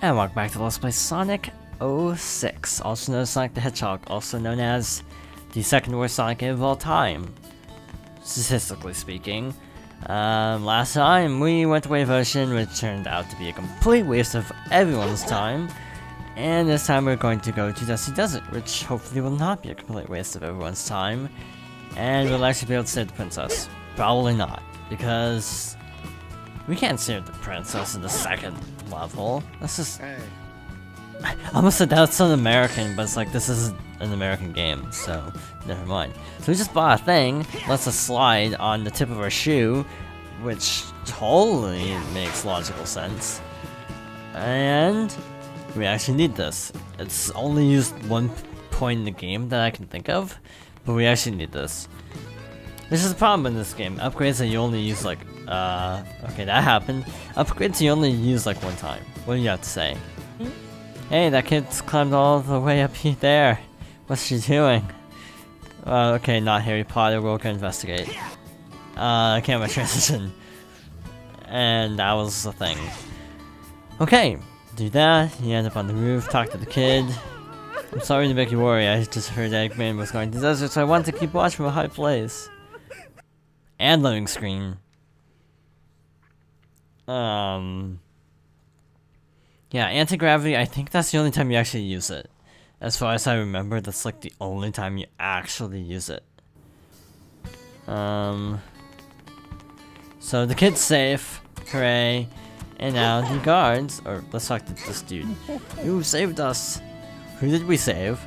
And welcome back to Let's Play Sonic 06, also known as Sonic the Hedgehog, also known as the second worst Sonic game of all time, statistically speaking. Last time we went to Wave Ocean, which turned out to be a complete waste of everyone's time. And this time we're going to go to Dusty Desert, which hopefully will not be a complete waste of everyone's time. And we'll actually be able to save the princess. Probably not, because we can't save the princess in the second level. This is... I almost said that's an American, but it's like, this isn't an American game, so never mind. So we just bought a thing, lets us slide on the tip of our shoe, which totally makes logical sense. And we actually need this. It's only used one point in the game that I can think of, but we actually need this. This is the problem in this game. Upgrades that you only use like, okay, that happened. Upgrades you only use like one time. What do you have to say? Hey, that kid's climbed all the way up there. What's she doing? Okay, not Harry Potter. We'll go investigate. Camera transition. And that was the thing. Okay, do that. You end up on the roof, talk to the kid. I'm sorry to make you worry. I just heard Eggman was going to the desert, so I wanted to keep watch from a high place. And loading screen. Yeah, anti-gravity, I think that's the only time you actually use it. As far as I remember, that's like the only time you actually use it. So the kid's safe. Hooray. And now the guards, or let's talk to this dude. You saved us. Who did we save?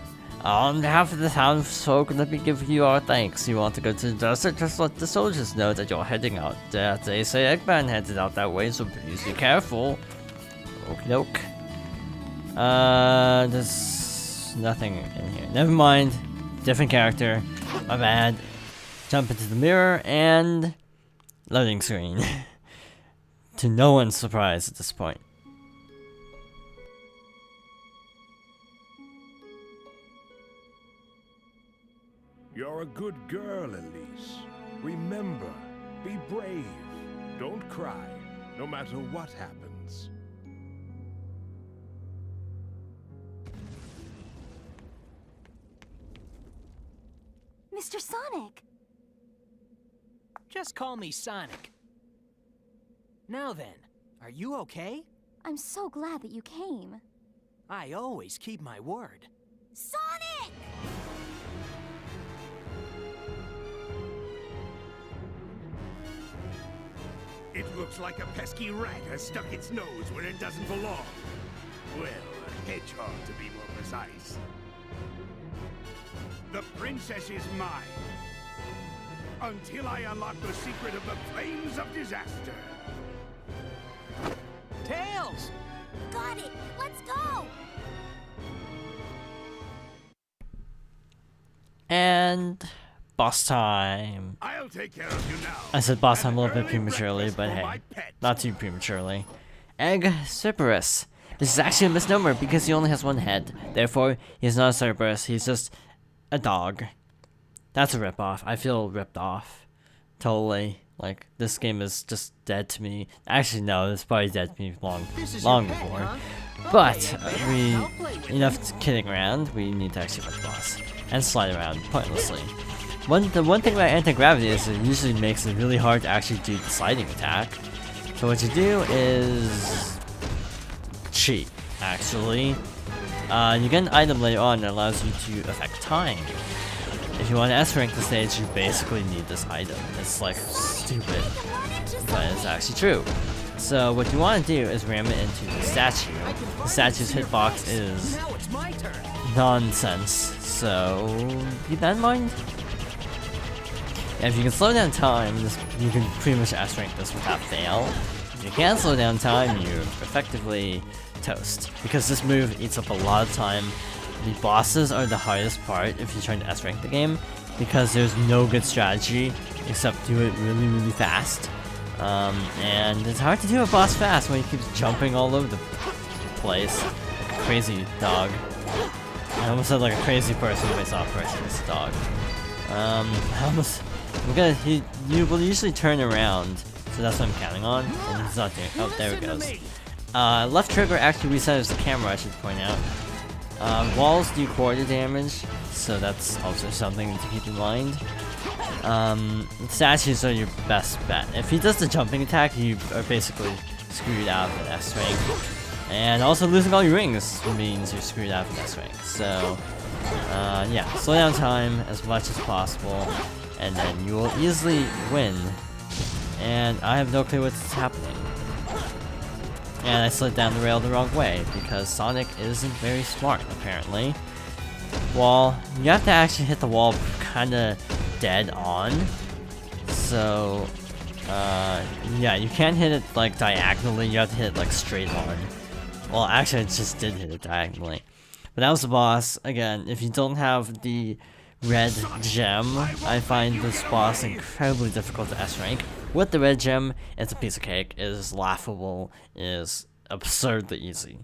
On behalf of the townsfolk, let me give you our thanks. You want to go to the desert? Just let the soldiers know that you're heading out. They say Eggman headed out that way, so please be careful. Okie doke. There's nothing in here. Never mind. Different character. My bad. Jump into the mirror and loading screen. To no one's surprise at this point. You're a good girl, Elise. Remember, be brave. Don't cry, no matter what happens. Mr. Sonic! Just call me Sonic. Now then, are you okay? I'm so glad that you came. I always keep my word. Sonic! It looks like a pesky rat has stuck its nose where it doesn't belong. Well, a hedgehog to be more precise. The princess is mine. Until I unlock the secret of the flames of disaster. Tails! Got it! Let's go! And boss time. I'll take care of you now. I said boss time a little bit Early prematurely, breakfast but for hey, my pet. not too prematurely. Cerberus. This is actually a misnomer because he only has one head. Therefore, he's not a Cerberus, he's just a dog. That's a ripoff. I feel ripped off. Totally. Like, this game is just dead to me. Actually, no, it's probably dead to me long before. Huh? But, Okay, I'll play with enough kidding around, we need to actually fight the boss. And slide around pointlessly. The one thing about anti-gravity is it usually makes it really hard to actually do the sliding attack. So what you do is cheat, actually. You get an item later on that allows you to affect time. If you want to S-rank the stage, you basically need this item. It's like stupid, but it's actually true. So what you want to do is ram it into the statue. The statue's hitbox is Now it's my turn. nonsense, so keep that in mind. And if you can slow down time, you can pretty much S-rank this without fail. If you can't slow down time, you're effectively toast. Because this move eats up a lot of time. The bosses are the hardest part if you're trying to S-rank the game, because there's no good strategy except do it really, really fast. And it's hard to do a boss fast when he keeps jumping all over the place. Like a crazy dog. I almost said like a crazy person, but it's not a person, it's a dog. You will usually turn around, so that's what I'm counting on, and he's not doing. Oh, there it goes. Left trigger actually resets the camera, I should point out. Walls do quarter damage, so that's also something to keep in mind. Statues are your best bet. If he does the jumping attack, you are basically screwed out of an S rank. And also losing all your rings means you're screwed out of an S rank. So, yeah, slow down time as much as possible, and then you will easily win. And I have no clue what's happening. And I slid down the rail the wrong way, because Sonic isn't very smart, apparently. Well, you have to actually hit the wall kinda dead on. So, yeah, you can't hit it like diagonally, you have to hit it like straight on. Well, actually I just did hit it diagonally. But that was the boss. Again, if you don't have the red gem, I find this boss incredibly difficult to S rank. With the red gem, it's a piece of cake. It is laughable. It is absurdly easy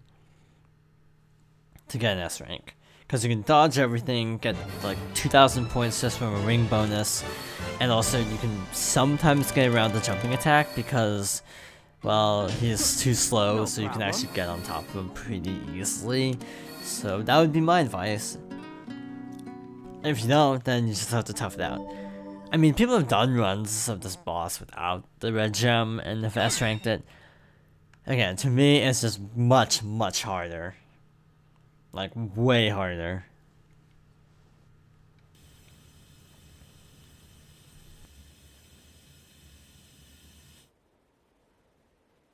to get an S rank. Because you can dodge everything, get like 2,000 points just from a ring bonus, and also you can sometimes get around the jumping attack because, well, he's too slow, so you can actually get on top of him pretty easily. So that would be my advice. If you don't, then you just have to tough it out. I mean, people have done runs of this boss without the red gem and have S ranked it. Again, to me, it's just much, much harder. Like, way harder.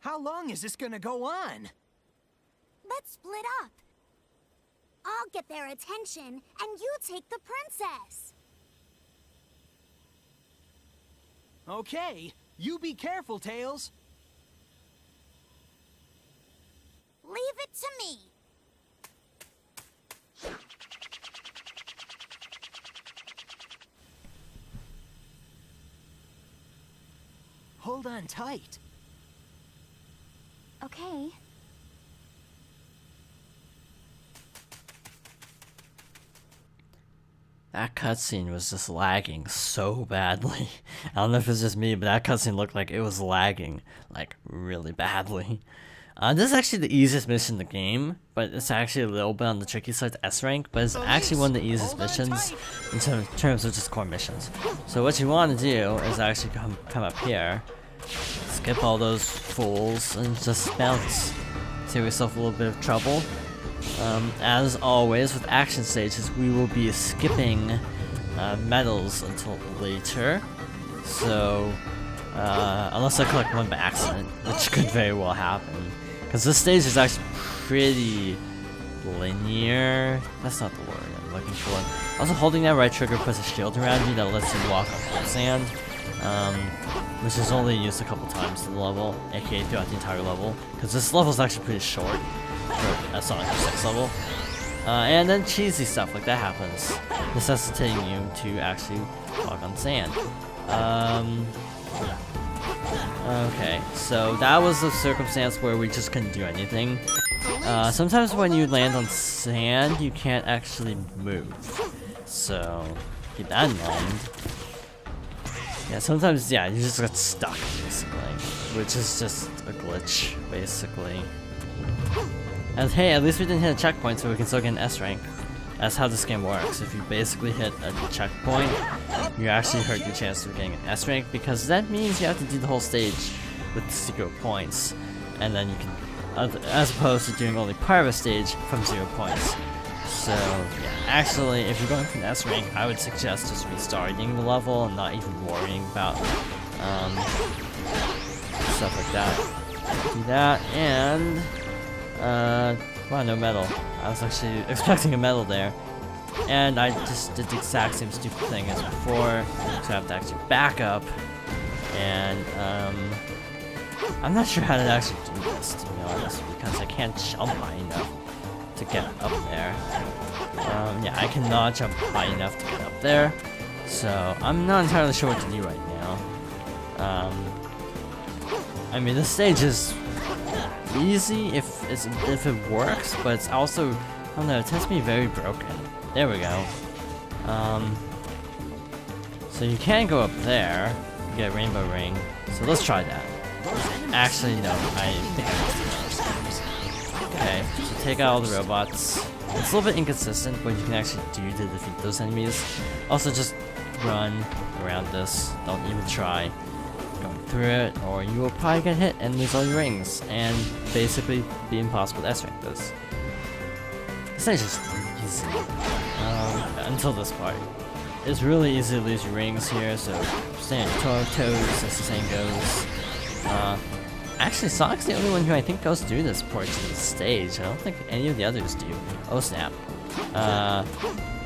How long is this gonna go on? Let's split up. I'll get their attention, and you take the princess. Okay, you be careful, Tails. Leave it to me. Hold on tight. Okay. That cutscene was just lagging so badly. I don't know if it's just me, but that cutscene looked like it was lagging, like, really badly. This is actually the easiest mission in the game, but it's actually a little bit on the tricky side to S rank, but it's actually one of the easiest missions in terms of just core missions. So what you want to do is actually come up here, skip all those fools, and just bounce. Save yourself a little bit of trouble. As always, with action stages, we will be skipping medals until later. So, unless I collect one by accident, which could very well happen. Because this stage is actually pretty linear. That's not the word I'm looking for. Also, holding that right trigger puts a shield around you that lets you walk on quicksand. Which is only used a couple times in the level, aka throughout the entire level. Because this level is actually pretty short for a Sonic 6 level. And then cheesy stuff like that happens, necessitating you to actually walk on sand. Okay, so that was a circumstance where we just couldn't do anything. Sometimes when you land on sand, you can't actually move. So, keep that in mind. Yeah, sometimes, yeah, you just get stuck, basically. Which is just a glitch, basically. And hey, at least we didn't hit a checkpoint, so we can still get an S rank. That's how this game works. If you basically hit a checkpoint, you actually hurt your chance of getting an S rank, because that means you have to do the whole stage with 0 points. And then you can, as opposed to doing only part of a stage from 0 points. So, yeah, actually, if you're going for an S rank, I would suggest just restarting the level and not even worrying about stuff like that. Do that, and wow, no medal. I was actually expecting a medal there. And I just did the exact same stupid thing as before, so I have to actually back up. And, I'm not sure how to actually do this, to be honest, because I can't jump high enough to get up there. Yeah, I cannot jump high enough to get up there, so I'm not entirely sure what to do right now. I mean, this stage is easy if it works, but it's also, I don't know, it tends to be very broken. There we go. So you can go up there, get a rainbow ring, so let's try that. Actually, no, I think I missed okay. So take out all the robots. It's a little bit inconsistent what you can actually do to defeat those enemies. Also, just run around this. Don't even try going through it, or you will probably get hit and lose all your rings, and basically be impossible to S-rank this. This is just easy. Until this part. It's really easy to lose your rings here, so stay on your toes as the saying goes. Actually, Sonic's the only one who I think goes through this portion of the stage. I don't think any of the others do. Oh snap.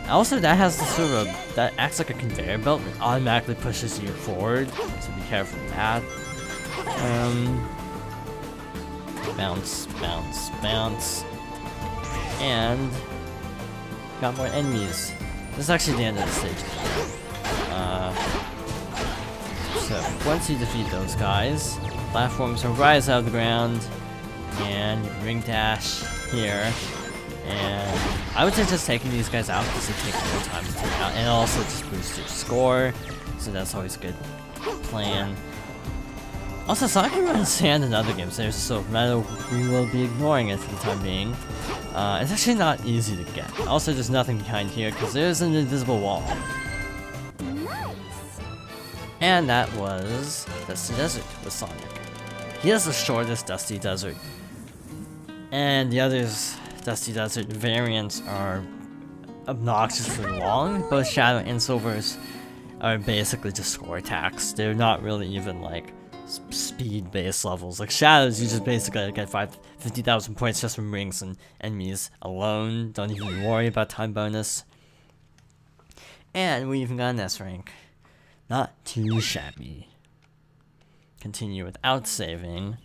Also, that has the sort of that acts like a conveyor belt and automatically pushes you forward, so be careful of that. Bounce, bounce, bounce. And got more enemies. This is actually the end of the stage. So once you defeat those guys, platforms will rise out of the ground, and you can ring dash here. And I would say just taking these guys out because it takes more time to take out, and also just boosts your score, so that's always a good plan. Also, Sonic can run sand in other games, so we will be ignoring it for the time being. It's actually not easy to get. Also, there's nothing behind here because there's an invisible wall. And that was Dusty Desert with Sonic. He has the shortest Dusty Desert. And the others, Dusty Desert variants, are obnoxiously long. Both Shadow and Silver's are basically just score attacks. They're not really even like speed-based levels. Like Shadows, you just basically get 50,000 points just from rings and enemies alone. Don't even worry about time bonus. And we even got an S rank. Not too shabby. Continue without saving.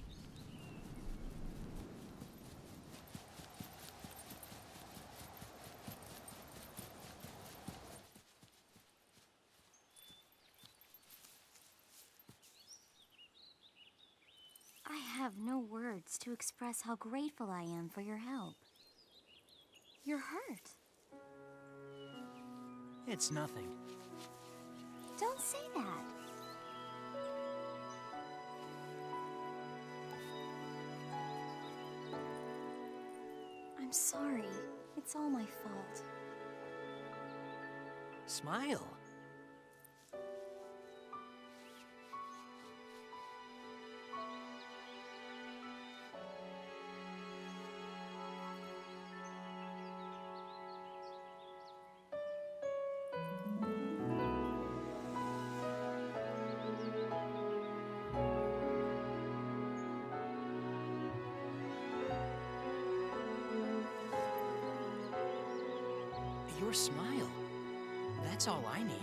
I have no words to express how grateful I am for your help. You're hurt. It's nothing. Don't say that. I'm sorry. It's all my fault. Smile. Your smile. That's all I need.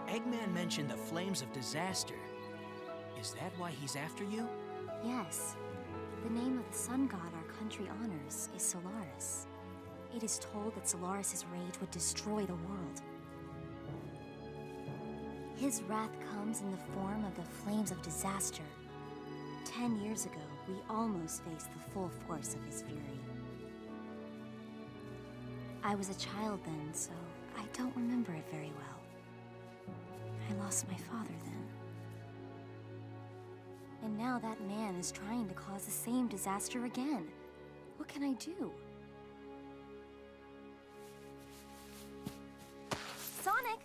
Eggman mentioned the flames of disaster. Is that why he's after you? Yes. The name of the sun god our country honors is Solaris. It is told that Solaris's rage would destroy the world. His wrath comes in the form of the flames of disaster. 10 years ago, we almost faced the full force of his fury. I was a child then, so I don't remember it very well. I lost my father then. And now that man is trying to cause the same disaster again. What can I do? Sonic!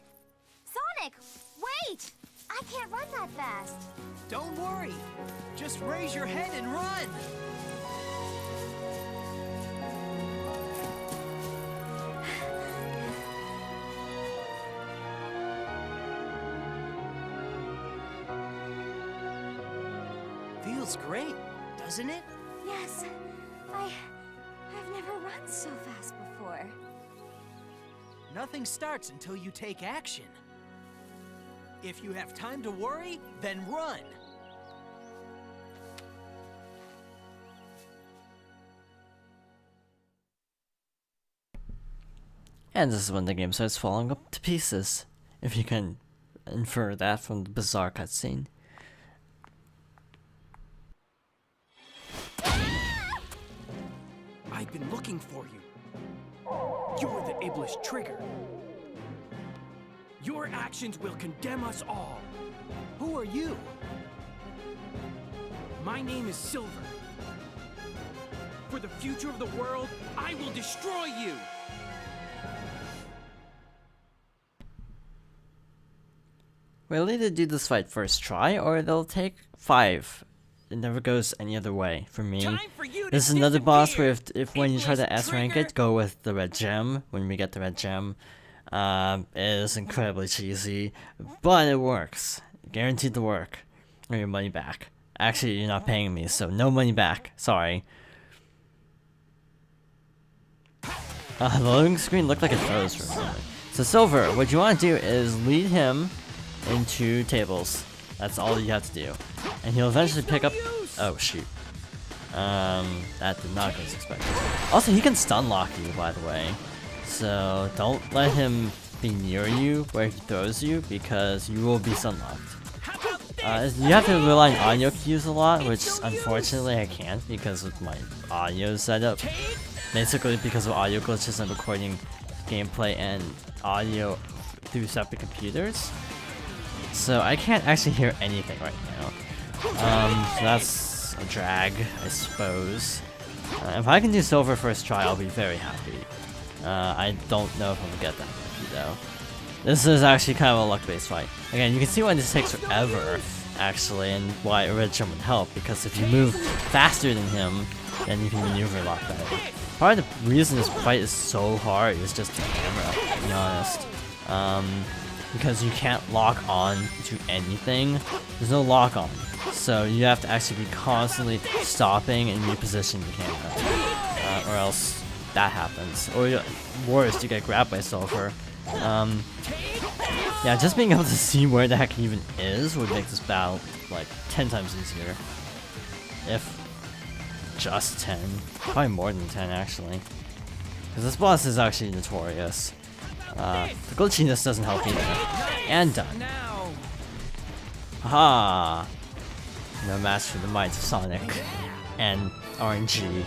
Sonic! Wait! I can't run that fast! Don't worry. Just raise your head and run. Feels great, doesn't it? Yes. I've never run so fast before. Nothing starts until you take action. If you have time to worry, then run. And this is when the game starts falling up to pieces, if you can infer that from the bizarre cutscene. I've been looking for you. You're the Iblis Trigger. Your actions will condemn us all. Who are you? My name is Silver. For the future of the world, I will destroy you! We'll either do this fight first try, or they'll take 5. It never goes any other way for me. Time for you to This is another boss where disappear, if when you try to Ableist S-rank trigger. it, go with the red gem. When we get the red gem, it is incredibly cheesy, but it works. Guaranteed to work. Or your money back. Actually, you're not paying me, so no money back. Sorry. The loading screen looked like it froze for a moment. So Silver, what you want to do is lead him into tables. That's all you have to do. And he'll eventually pick up... Oh, shoot. That did not go as expected. Also, he can stun lock you, by the way. So don't let him be near you where he throws you, because you will be stun locked. You have to rely on audio cues a lot, which unfortunately I can't because of my audio setup. Basically, because of audio glitches, I'm recording gameplay and audio through separate computers. So I can't actually hear anything right now. So that's a drag, I suppose. If I can do Silver first try, I'll be very happy. I don't know if I'm gonna get that lucky though. This is actually kind of a luck-based fight. Again, you can see why this takes forever, actually, and why a red gem would help, because if you move faster than him, then you can maneuver a lot better. Part of the reason this fight is so hard is just the camera, to be honest. Because you can't lock on to anything. There's no lock on. So you have to actually be constantly stopping and repositioning the camera. Or else that happens. Or worse, you get grabbed by Sulfur. Yeah, just being able to see where the heck he even is would make this battle like 10 times easier. If just 10. Probably more than 10 actually. Because this boss is actually notorious. The glitchiness doesn't help either. And done. Haha! No match for the might of Sonic and RNG.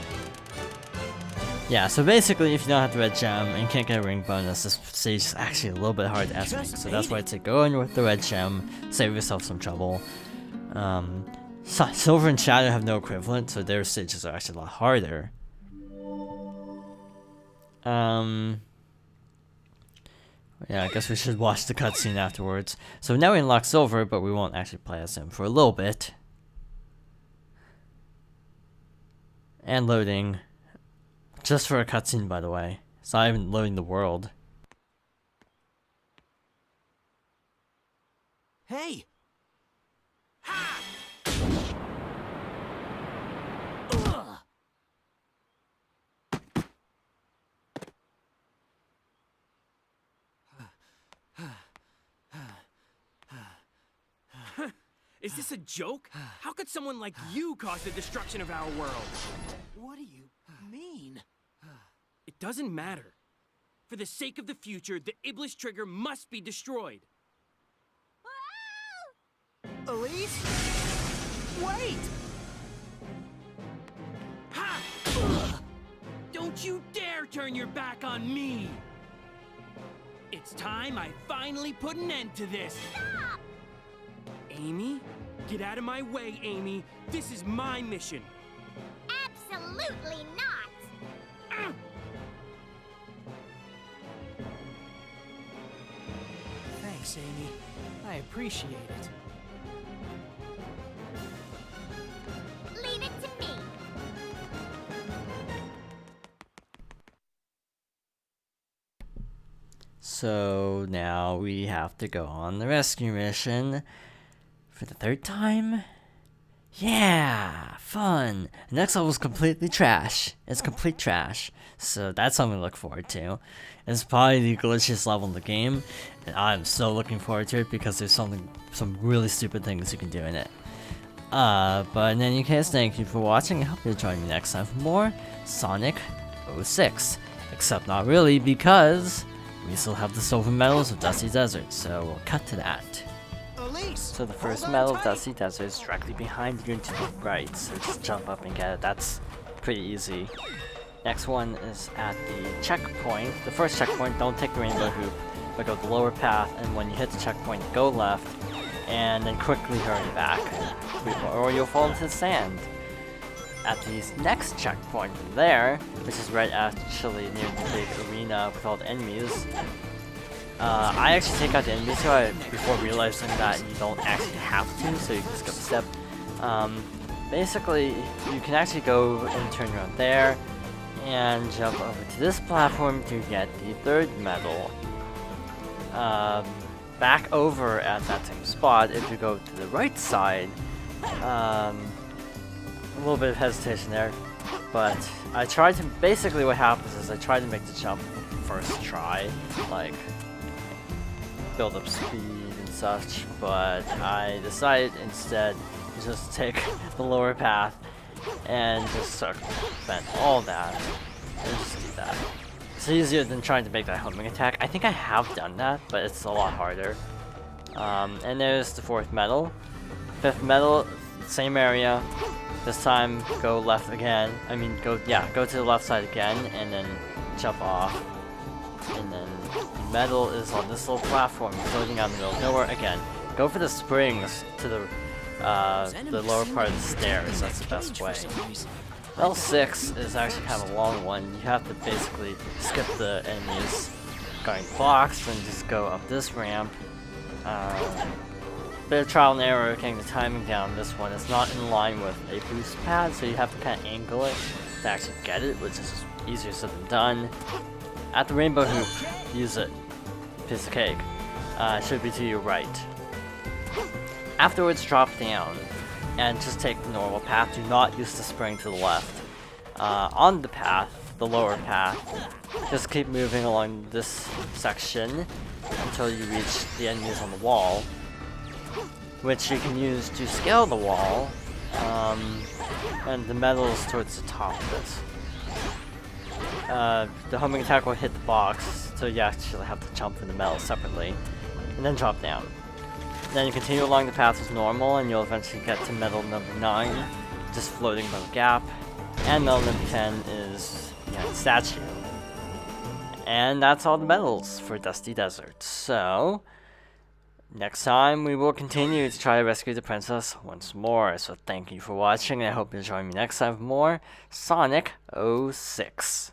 Yeah, so basically if you don't have the red gem and can't get a ring bonus, this stage is actually a little bit hard to S-rank. So that's why I'd say go in with the red gem, save yourself some trouble. Silver and Shadow have no equivalent, so their stages are actually a lot harder. Yeah, I guess we should watch the cutscene afterwards. So now we unlock Silver, but we won't actually play as him for a little bit. And loading. Just for a cutscene, by the way. It's not even loading the world. Hey! Ha! Is this a joke? How could someone like you cause the destruction of our world? What do you mean? It doesn't matter. For the sake of the future, the Iblis trigger must be destroyed. Elise? Wait! Ha! Don't you dare turn your back on me! It's time I finally put an end to this. Stop! Amy? Get out of my way, Amy. This is my mission. Absolutely not! Thanks, Amy. I appreciate it. Leave it to me! So now we have to go on the rescue mission for the 3rd time? Yeah, fun. The next level is completely trash. It's complete trash. So that's something to look forward to. It's probably the glitchiest level in the game, and I'm so looking forward to it because there's some really stupid things you can do in it. But in any case, thank you for watching. I hope you'll join me next time for more Sonic 06. Except not really, because we still have the silver medals of Dusty Desert, so we'll cut to that. Elise! So the first hold on medal of tight. Dusty Desert is directly behind you and to the right, so just jump up and get it. That's pretty easy. Next one is at the checkpoint. The first checkpoint, don't take the rainbow hoop. but go the lower path, and when you hit the checkpoint, go left, and then quickly hurry back, or you'll fall into the sand. At the next checkpoint there, which is right actually near the big arena with all the enemies, I actually take out the enemies here before realizing that you don't actually have to, so you can skip a step. Basically, you can actually go and turn around there, and jump over to this platform to get the third medal. Back over at that same spot, if you go to the right side, a little bit of hesitation there, but I tried to, basically what happens is I try to make the jump first try, like build up speed and such, but I decided instead to just take the lower path and just circumvent all that and just do that. It's easier than trying to make that homing attack. I think I have done that, but it's a lot harder. And there's the fourth medal. Fifth medal, same area. This time, go left again. I mean, go to the left side again, and then jump off. And then the medal is on this little platform, floating out in the middle of nowhere. Again, go for the springs to the lower part of the stairs. That's the best way. Medal 6 is actually kind of a long one. You have to basically skip the enemies going blocks and just go up this ramp. Bit of trial and error getting the timing down. This one is not in line with a boost pad, so you have to kind of angle it to actually get it, which is easier said than done. At the rainbow hoop, use it. Piece of cake. It should be to your right. Afterwards, drop down and just take the normal path. Do not use the spring to the left. On the path, the lower path, just keep moving along this section until you reach the enemies on the wall, which you can use to scale the wall, and the medals towards the top of this. The homing attack will hit the box, so you actually have to jump for the medal separately, and then drop down. Then you continue along the path as normal, and you'll eventually get to medal number 9, just floating above the gap, and medal number 10 is behind the statue. And that's all the medals for Dusty Desert. So, next time we will continue to try to rescue the princess once more. So thank you for watching, and I hope you'll join me next time for more Sonic 06.